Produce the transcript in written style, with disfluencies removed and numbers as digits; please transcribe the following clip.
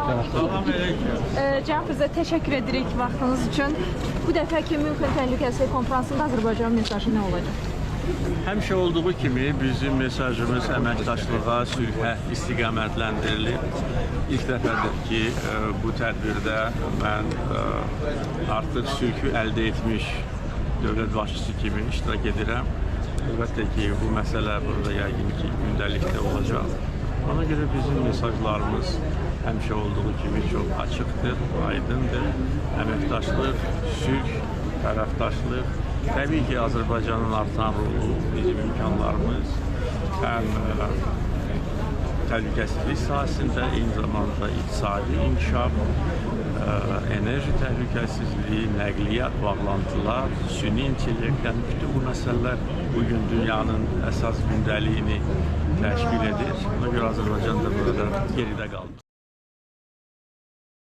Cənab prezident, təşəkkür edirik vaxtınız üçün. Bu dəfəki Münxen Təhlükəsizlik Konfransında Azərbaycanın mesajı nə olacaq? Həmişə olduğu kimi bizim mesajımız əməkdaşlığa, sülhə istiqamətləndirilib. İlk dəfədir ki, bu tədbirdə mən artıq sülhü əldə etmiş dövlət başçısı kimi iştirak edirəm. Əlbəttə ki, bu məsələ burada yəqin ki, gündəlikdə olacaq. Ona görə bizim mesajlarımız həmişə olduğu kimi çox açıqdır, aydındır. Əməkdaşlıq, sülh, tərəfdaşlıq, təbii ki, Azərbaycanın artan rolu, bizim imkanlarımız həm təhlükəsizlik sahəsində, eyni zamanda iqtisadi inkişaf, enerji təhlükəsizliyi, nəqliyyat, bağlantılar, süni intellekt, bütün bu məsələlər bugün dünyanın əsas gündəliyini təşkil edir. Ona görə Azərbaycan da burada geridə qaldı.